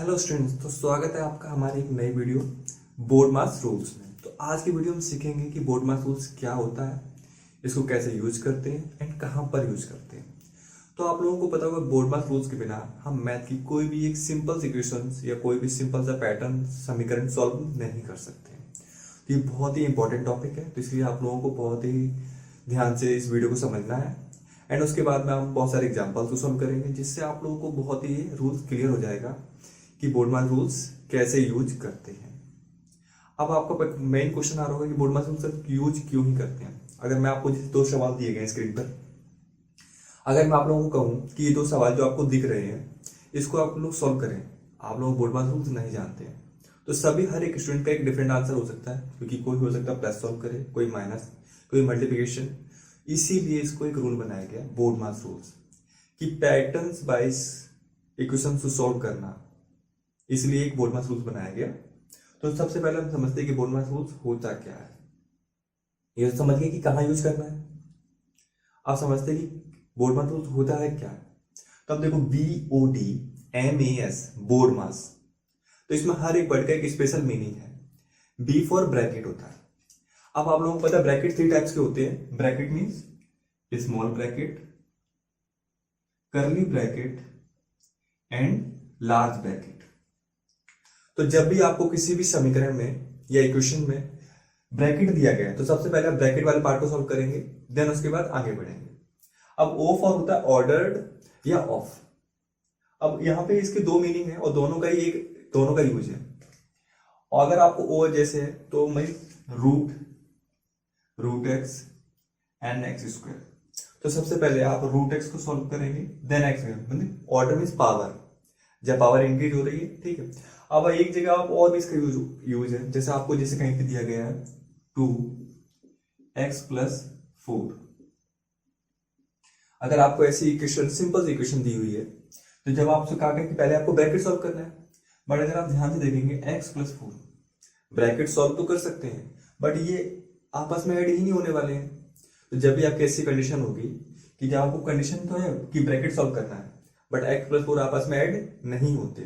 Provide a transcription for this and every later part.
Hello students, तो स्वागत है आपका हमारे एक नई वीडियो बोर्ड मास रूल्स में। तो आज की वीडियो में सीखेंगे कि बोर्ड मास रूल्स क्या होता है, इसको कैसे यूज करते हैं एंड कहाँ पर यूज करते हैं। तो आप लोगों को पता होगा बोर्ड मास रूल्स के बिना हम मैथ की कोई भी एक सिंपल इक्वेशंस या कोई भी सिंपल सा पैटर्न समीकरण सॉल्व नहीं कर सकते। तो ये बहुत ही इंपॉर्टेंट टॉपिक है, तो इसलिए आप लोगों को बहुत ही ध्यान से इस वीडियो को समझना है। एंड उसके बाद में हम बहुत सारे एग्जाम्पल्स को सॉल्व करेंगे, जिससे आप लोगों को बहुत ही रूल्स क्लियर हो जाएगा कि बोर्ड मास रूल्स कैसे यूज करते हैं। अब आपका मेन क्वेश्चन आ रहा होगा कि बोर्ड मास रूल्स यूज क्यों ही करते हैं। अगर मैं आपको जैसे दो सवाल दिए गए स्क्रीन पर, अगर मैं आप लोगों को कहूँ कि ये दो सवाल जो आपको दिख रहे हैं इसको आप लोग सॉल्व करें, आप लोग बोर्ड मास रूल्स नहीं जानते हैं, तो सभी हर एक स्टूडेंट का एक डिफरेंट आंसर हो सकता है, क्योंकि कोई हो सकता है प्लस सॉल्व करे, कोई माइनस, कोई मल्टीप्लिकेशन। इसीलिए इसको एक रूल बनाया गया बोर्ड मास रूल्स कि पैटर्न्स वाइज इक्वेशन को सॉल्व करना, इसलिए एक बोर्ड मास रूल्स बनाया गया। तो सबसे पहले हम समझते हैं कि बोर्ड मास रूल्स होता क्या है। ये समझ गए कि कहाँ यूज करना है। आप समझते हैं कि बोर्ड मास रूल्स होता है क्या। तो अब देखो BODMAS बोर्ड मास, तो इसमें हर एक वर्ड का एक स्पेशल मीनिंग है। बी फॉर ब्रैकेट होता है। अब आप लोगों को पता है ब्रैकेट 3 टाइप्स के होते हैं। Bracket means small bracket, curly bracket and large bracket. तो जब भी आपको किसी भी समीकरण में या इक्वेशन में ब्रैकेट दिया गया है, तो सबसे पहले आप ब्रैकेट वाले पार्ट को सॉल्व करेंगे, देन उसके बाद आगे बढ़ेंगे। अब ओ फॉर होता है ऑर्डर्ड या ऑफ। अब यहां पे इसके दो मीनिंग है और दोनों का यूज है। और अगर आपको ओ जैसे है तो root x and x square. तो सबसे पहले आप रूट एक्स को सॉल्व करेंगे, देन एक्स मतलब ऑर्डर मीन्स पावर, जब पावर इंक्रीज हो रही है, ठीक है। अब एक जगह आप और भी इसका यूज है, जैसे आपको जैसे कहीं पे दिया गया है 2x+4। अगर आपको ऐसी इक्वेशन सिंपल सी इक्वेशन दी हुई है, तो जब आपसे कहा गया कि पहले आपको ब्रैकेट सॉल्व करना है, बट अगर आप ध्यान से देखेंगे x+4 ब्रैकेट सॉल्व तो कर सकते हैं, बट ये आपस में ऐड ही नहीं होने वाले हैं। तो जब भी आपकी ऐसी कंडीशन होगी कि जब आपको कंडीशन तो है कि ब्रैकेट सॉल्व करना है, बट x+4 आपस में ऐड नहीं होते,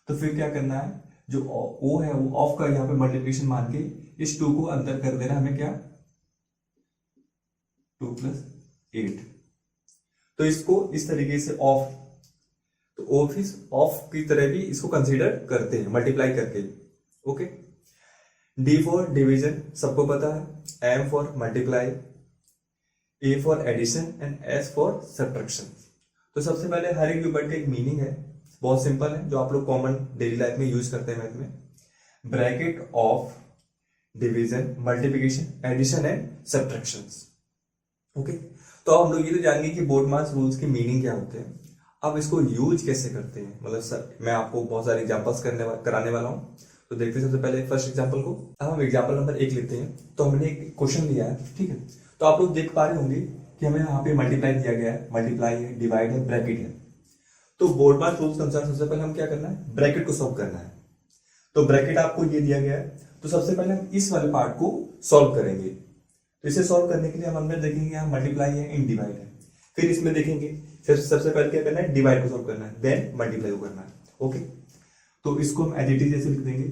तो फिर क्या करना है, जो ओ है वो ऑफ का यहाँ पे मल्टीप्लिकेशन मान के इस 2 को अंदर कर देना, हमें क्या 2+8। तो इसको इस तरीके से ऑफ, तो ऑफ की तरह भी इसको कंसीडर करते हैं मल्टीप्लाई करके। ओके। डी फॉर डिवीजन सबको पता है, M for multiply, A for addition and S for subtraction. तो सबसे पहले हर एक वर्ड का एक मीनिंग है, बहुत सिंपल है, जो आप लोग कॉमन डेली लाइफ में यूज करते हैं मैथ में। Bracket of division, multiplication, addition and subtractions. Okay. तो अब हम लोग ये तो जानेंगे कि बोर्ड मास रूल्स की मीनिंग क्या होते हैं। अब इसको यूज कैसे करते हैं, मतलब सर मैं आपको बहुत सारे एग्जांपल्स कराने वाला हूँ। तो देखते हैं सबसे पहले फर्स्ट एग्जांपल को। अब हम एग्जांपल नंबर 1 लेते हैं। तो हमने एक क्वेश्चन लिया है, ठीक है। तो आप लोग देख पा रहे होंगे कि हमें यहाँ पे मल्टीप्लाई दिया गया है, मल्टीप्लाई है, डिवाइड है, ब्रैकेट है। तो बोर्ड मास रूल्स के अनुसार सबसे पहले हम क्या करना है, ब्रैकेट को सॉल्व करना है। तो ब्रैकेट आपको ये दिया गया है, तो सबसे पहले हम इस वाले पार्ट को सॉल्व करेंगे। तो इसे सॉल्व करने के लिए हम अंदर देखेंगे यहाँ मल्टीप्लाई है, इन डिवाइड है। फिर इसमें देखेंगे, फिर सबसे पहले क्या करना है, डिवाइड को सॉल्व करना है, देन मल्टीप्लाई को करना है। ओके। तो इसको हम एज इट इज जैसे लिख देंगे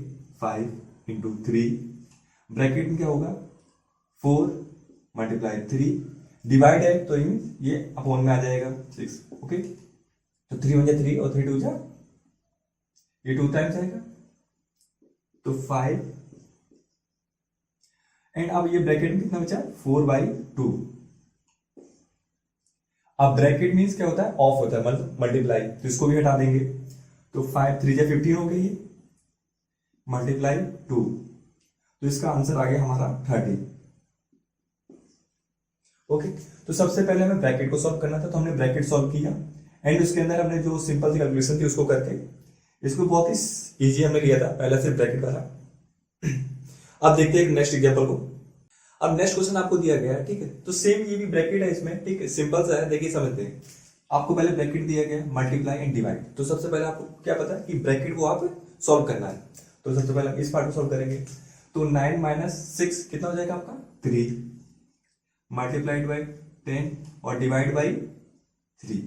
5 × 3, ब्रैकेट में क्या होगा 4 × 3, डिवाइड है तो ये अपॉन में आ जाएगा 6। ओके। तो 3 × 3 और 3 × 2 जा, ये 2 टाइम्स आएगा, तो 5। एंड अब ये ब्रैकेट में कितना बचा 4/2। अब ब्रैकेट मीन्स क्या होता है, ऑफ होता है, मतलब मल्टीप्लाई, तो इसको भी हटा देंगे। तो 5 3 × 15 हो गई, मल्टीप्लाई 2, तो इसका आंसर आ गया हमारा 30। ओके। तो सबसे पहले हमें ब्रैकेट को सॉल्व करना था, तो हमने ब्रैकेट सॉल्व किया, एंड उसके अंदर हमने जो सिंपल सी कैलकुलेशन थी उसको करके इसको बहुत ही इजी हमने लिया था, पहला सिर्फ ब्रैकेट वाला। अब देखते हैं नेक्स्ट एग्जांपल को। अब नेक्स्ट क्वेश्चन आपको दिया गया है, ठीक है। तो सेम ये भी ब्रैकेट है इसमें, ठीक है, सिंपल सा है, देखिए समझते हैं। आपको पहले ब्रैकेट दिया गया है, मल्टीप्लाई एंड डिवाइड। तो सबसे पहले आपको क्या पता है कि ब्रैकेट को आप सॉल्व करना है। तो सबसे पहले हम इस पार्ट को सॉल्व करेंगे। तो 9 - 6 कितना हो जाएगा आपका 3, मल्टीप्लाइड बाई 10 और डिवाइड बाई 3।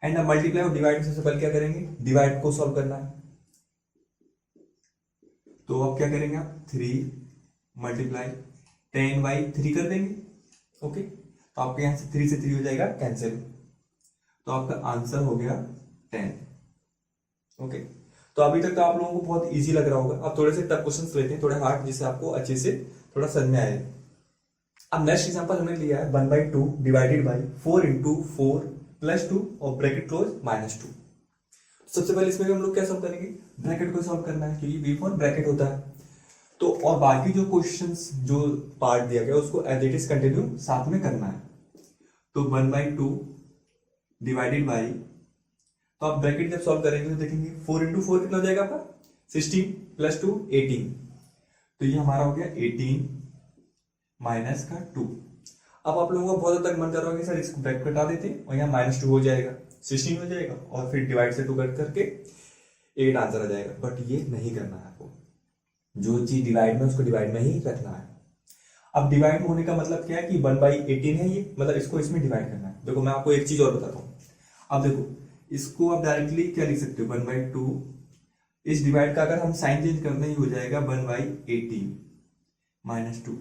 एंड अब मल्टीप्लाई और डिवाइड में सबसे पहले क्या करेंगे, डिवाइड को सॉल्व करना है। तो अब क्या करेंगे आप, 3 मल्टीप्लाई 10/3 कर देंगे। ओके, तो आपके यहां से 3 से 3 हो जाएगा कैंसिल, तो आपका आंसर हो गया 10। ओके, तो अभी तक तो आप लोगों को बहुत इजी लग रहा होगा। अब थोड़े से टफ क्वेश्चंस लेते हैं, थोड़े हार्ड, जिससे आपको अच्छे से थोड़ा समझ में आए। अब नेक्स्ट एग्जांपल हमने लिया है 1/2 डिवाइडेड बाई 4 इंटू 4 प्लस 2 और ब्रैकेट क्लोज -2। सबसे पहले इसमें हम लोग क्या सॉल्व करेंगे, ब्रैकेट को सॉल्व करना है, क्योंकि बिफोर ब्रैकेट होता है। तो और बाकी जो क्वेश्चंस जो पार्ट दिया गया उसको एज इट इज कंटिन्यू साथ में करना है। तो 1/2 डिवाइडेड बाई, तो आप ब्रैकेट जब सॉल्व करेंगे तो देखेंगे 4 इंटू 4 कितना हो जाएगा आपका, 16 प्लस 2 18। तो ये हमारा हो गया 18 माइनस का 2। अब आप लोगों को बहुत हद तक मन कर रहा होगा कि सर इसको ब्रैकेट कटा देते हैं और यहाँ -2 हो जाएगा, 16 हो जाएगा, और फिर डिवाइड से 2 कट करके 8 आंसर आ जाएगा। बट ये नहीं करना है आपको, जो चीज डिवाइड में उसको डिवाइड में ही रखना है। अब डिवाइड में होने का मतलब क्या है कि 1/18 है ये, मतलब इसको इसमें डिवाइड करना है। देखो मैं आपको एक चीज और बताता हूँ। अब देखो इसको आप डायरेक्टली क्या लिख सकते हो, 1/2, इस डिवाइड का अगर हम साइन चेंज करते ही हो जाएगा 1/18 -2।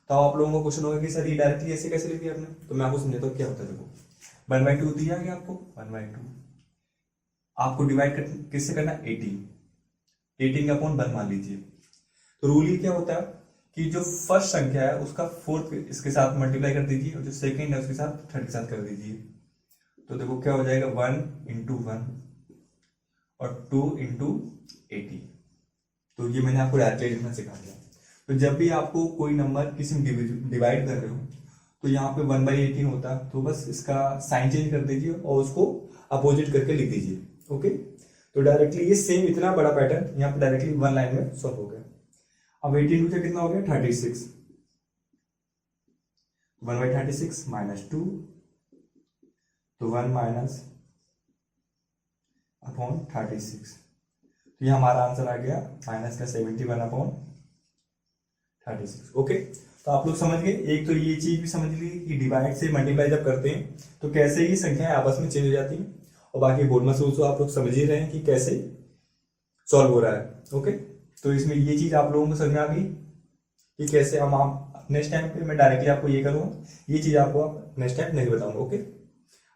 तो आप लोगों को क्वेश्चन होगा कि सर ये डायरेक्टली ऐसे कैसे लिख दिया आपने, तो मैं आपको समझाता हूँ क्या होता है। देखो 1/2 दिया गया आपको, 1/2 आपको डिवाइड किससे करना है, 18 का अपॉन 1 मान लीजिए। तो रूल ये क्या होता है कि जो फर्स्ट संख्या है उसका फोर्थ इसके साथ मल्टीप्लाई कर दीजिए, और जो सेकंड है उसके साथ थर्ड के साथ कर दीजिए। तो देखो क्या हो जाएगा, 1 इंटू 1 और 2 इंटू 80। तो ये मैंने आपको डायरेक्टली लिखना सिखा दिया। तो जब भी आपको कोई नंबर किसी में डिवाइड कर रहे हो तो यहाँ पे 1/18 होता है, तो बस इसका साइन चेंज कर दीजिए और उसको अपोजिट करके लिख दीजिए। ओके, तो डायरेक्टली ये सेम इतना बड़ा पैटर्न यहाँ पे डायरेक्टली 1 लाइन में सॉल्व हो गया। अब 18 से कितना हो गया, 36, 1/36 -2, तो 1 माइनस अपॉन 36। तो ये हमारा आंसर आ गया माइनस का 71 अपॉन 36। ओके, तो आप लोग समझ गए। एक तो ये चीज भी समझ ली कि डिवाइड से मल्टीप्लाई जब करते हैं तो कैसे ये संख्याएं आपस में चेंज हो जाती हैं, और बाकी बोर्ड में से आप लोग समझ ही रहे हैं कि कैसे सॉल्व हो रहा है। ओके, तो इसमें ये चीज आप लोगों को समझ में आ गई कि कैसे हम आप नेक्स्ट टाइम पे मैं डायरेक्टली आपको ये करूंगा, ये चीज आपको आप नेक्स्ट टाइम नहीं बताऊंगा। ओके,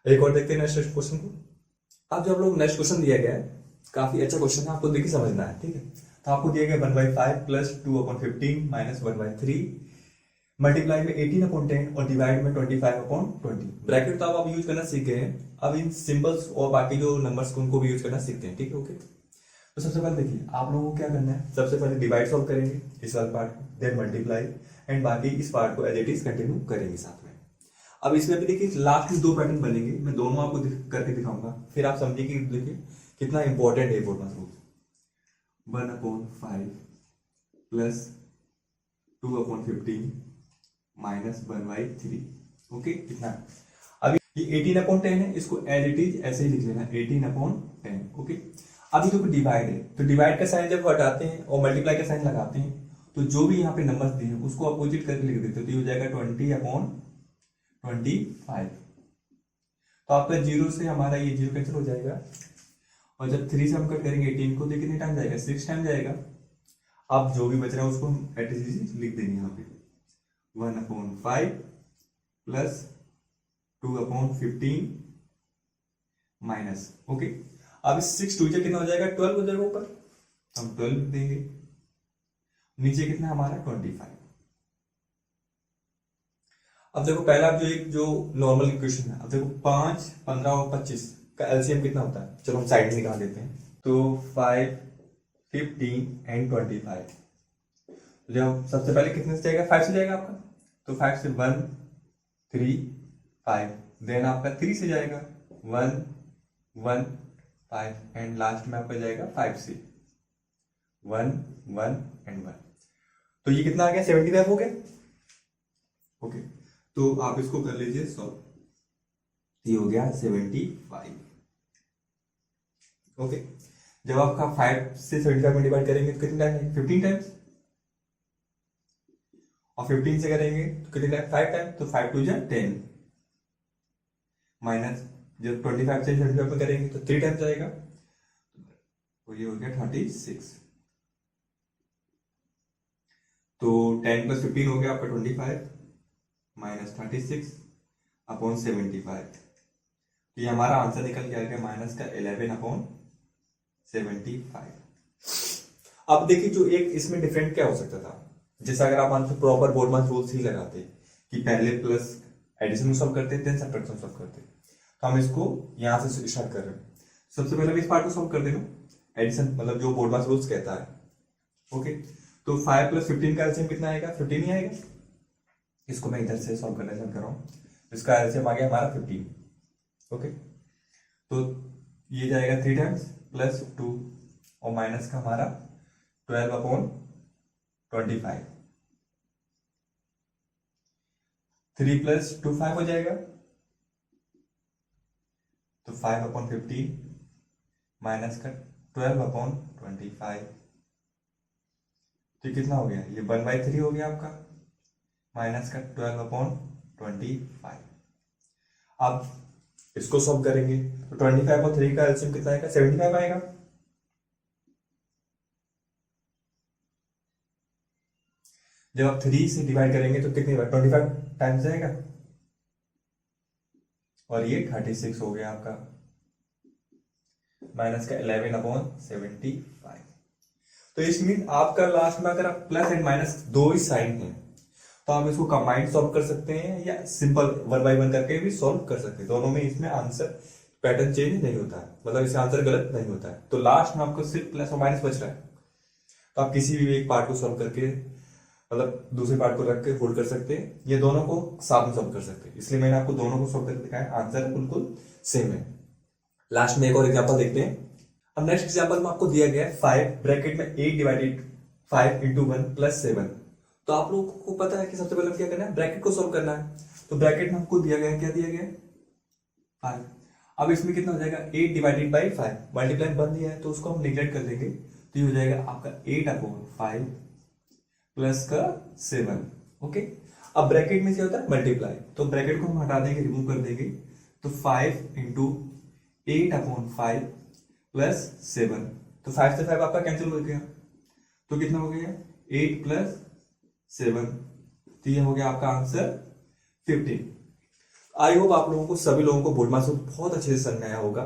एक और देखते हैं नेक्स्ट क्वेश्चन को। अब जो आप लोग नेक्स्ट क्वेश्चन दिया गया है काफी अच्छा क्वेश्चन है, आपको देखिए समझना है। ठीक है, तो आपको दिया गया 1/5 प्लस 2/15 माइनस 1/3 मल्टीप्लाई में 18/10 और डिवाइड में 25/20। ब्रैकेट तो आप यूज करना सीख गए हैं, अब इन सिंबल्स और बाकी जो नंबर्स उनको भी यूज करना सीखते हैं। ठीक है, ओके। तो सबसे पहले देखिए आप लोगों को क्या करना है, सबसे पहले डिवाइड सॉल्व करेंगे इस वाले पार्ट को, देन मल्टीप्लाई, एंड बाकी इस पार्ट को एज इट इज कंटिन्यू करेंगे साथ में। अब इसमें भी देखिए लास्ट में 2 पैटर्न बनेंगे, मैं दोनों आपको करके दिखाऊंगा, फिर आप समझिए कि देखिए कितना इंपॉर्टेंट है board rule. 1/5 plus 2/15 minus 1/3। Okay, कितना, अभी ये 18/10 है, इसको एज इट इज ऐसे ही लिख लेना, 18/10। ओके, अभी देखो डिवाइड है, तो डिवाइड का साइन जब हटाते हैं और मल्टीप्लाई का साइन लगाते हैं तो जो भी यहाँ पे नंबर्स दिए हैं उसको अपोजिट करके लिख देते हैं, तो ये हो जाएगा 20/25। तो आपका 0 से हमारा ये 0 कैंसिल हो जाएगा, और जब 3 से हम कट करेंगे 18 को, तो कितने टाइम जाएगा, 6 टाइम जाएगा। अब जो भी बच रहा है उसको हम एट इज लिख देंगे यहाँ पे, 1/5 प्लस 2/15 माइनस। ओके, अब 6 2 कितना हो जाएगा, 12 हो जाएगा, ऊपर हम 12 लिख देंगे, नीचे कितना हमारा 25। अब देखो पहला जो नॉर्मल इक्वेशन है, अब देखो 5, 15 और 25 का एलसीएम कितना होता है, चलो हम साइड में निकाल देते हैं। तो 5, 15 एंड 25। जब सबसे पहले कितने से जाएगा, 5 से जाएगा आपका, तो 5 से 1 3 5, देन आपका 3 से जाएगा 1 1 5, एंड लास्ट में आपका जाएगा 5 से 1 1 एंड 1। तो ये कितना आ गया, 75 हो गया। ओके, तो आप इसको कर लीजिए सॉल्व, ये हो गया 75। ओके, जब आपका 5 से 75 में डिवाइड करेंगे तो कितने टाइम, 15 टाइम्स, और 15 से करेंगे तो कितने टाइम, 5 टाइम, तो 5 2 10 माइनस जब 25 से 75 में करेंगे तो 3 टाइम्स जाएगा, तो ये हो गया 36। तो 10 + 15 हो गया आपका 25 माइनस 36 अपॉन 75। तो ये हमारा आंसर निकल के आ गया माइनस का 11 अपॉन 75। अब देखिए जो एक इसमें डिफरेंट क्या हो सकता था, जैसे अगर आप आंसर प्रॉपर बोर्डमास रूल्स ही लगाते कि पहले प्लस एडिशन में सॉल्व करते देन सब्ट्रैक्शन सॉल्व करते, तो हम इसको यहां से स्टार्ट कर रहे हैं। सबसे पहले इस पार्ट को सॉल्व कर देना, एडिशन मतलब जो बोर्डमास रूल्स कहता है। ओके, तो 5 + 15 का एलसीएम कितना आएगा? 15 ही आएगा। इसको मैं इधर से सॉल्व करना चाह रहा हूँ, इसका एलसीएम आ गया हमारा 15। ओके, तो ये जाएगा 3 टाइम्स प्लस 2 और माइनस का हमारा 12 अपॉन 25। 3 + 2 5 हो जाएगा, तो 5 अपॉन 15 माइनस का 12 अपॉन 25। तो कितना हो गया? ये 1/3 हो गया आपका, माइनस का 12 अपॉन 25। अब इसको सॉल्व करेंगे तो 25 और 3 का एलसीएम कितना आएगा? 75 आएगा। जब आप 3 से डिवाइड करेंगे तो कितनी बार? 25 टाइम्स जाएगा, और ये 36 हो गया आपका, माइनस का 11 अपॉन 75। तो इसमें आपका लास्ट में अगर आप प्लस एंड माइनस दो ही साइन है तो आप इसको कंबाइंड सॉल्व कर सकते हैं या सिंपल 1 बाय 1 करके भी सॉल्व कर सकते हैं। दोनों में इसमें आंसर पैटर्न चेंज नहीं होता है, मतलब इससे आंसर गलत नहीं होता है। तो लास्ट में आपको सिर्फ प्लस और माइनस बच रहा है, तो आप किसी भी एक पार्ट को सॉल्व करके मतलब दूसरे पार्ट को रख के होल्ड कर सकते हैं, ये दोनों को साथ में सॉल्व कर सकते हैं। इसलिए मैंने आपको दोनों को सॉल्व करके दिखाया, आंसर बिल्कुल सेम है। लास्ट में एक और एग्जांपल देखते हैं। अब नेक्स्ट एग्जांपल में आपको दिया गया है 5 ब्रैकेट में 8 डिवाइडेड 5 × 1 + 7। तो आप लोगों को पता है कि सबसे पहले क्या करना है? ब्रैकेट को सॉल्व करना है। तो ब्रैकेट में हमको दिया गया है, क्या दिया गया है? 5। अब इसमें कितना हो जाएगा? 8 डिवाइडेड बाई 5, मल्टीप्लाई बन दिया है तो उसको हम निगलेक्ट कर देंगे, तो ये हो जाएगा आपका 8 अपॉन 5 प्लस का 7। ओके, अब ब्रैकेट में क्या होता है? मल्टीप्लाई, तो ब्रैकेट को हम हटा देंगे, रिमूव कर देंगे, तो 5 × 8 अपॉन 5 प्लस 7। तो 5 से 5 आपका कैंसिल हो गया, तो कितना हो गया? 8 + 7, तो ये हो गया आपका आंसर 15। आई होप आप लोगों को, सभी लोगों को बोर्डमास बहुत अच्छे से समझ में आया होगा।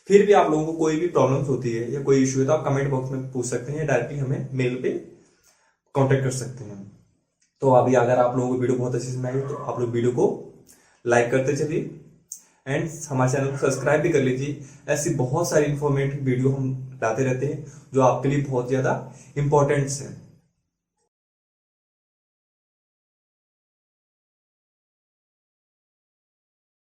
फिर भी आप लोगों को कोई भी प्रॉब्लम्स होती है या कोई इश्यू है तो आप कमेंट बॉक्स में पूछ सकते हैं या डायरेक्टली हमें मेल पे कांटेक्ट कर सकते हैं। तो अभी अगर आप लोगों को वीडियो बहुत अच्छे से समझ आई तो आप लोग वीडियो को लाइक करते चलिए एंड हमारे चैनल को सब्सक्राइब भी कर लीजिए। ऐसी बहुत सारी इंफॉर्मेटिव वीडियो हम लाते रहते हैं जो आपके लिए बहुत ज्यादा इंपॉर्टेंट है।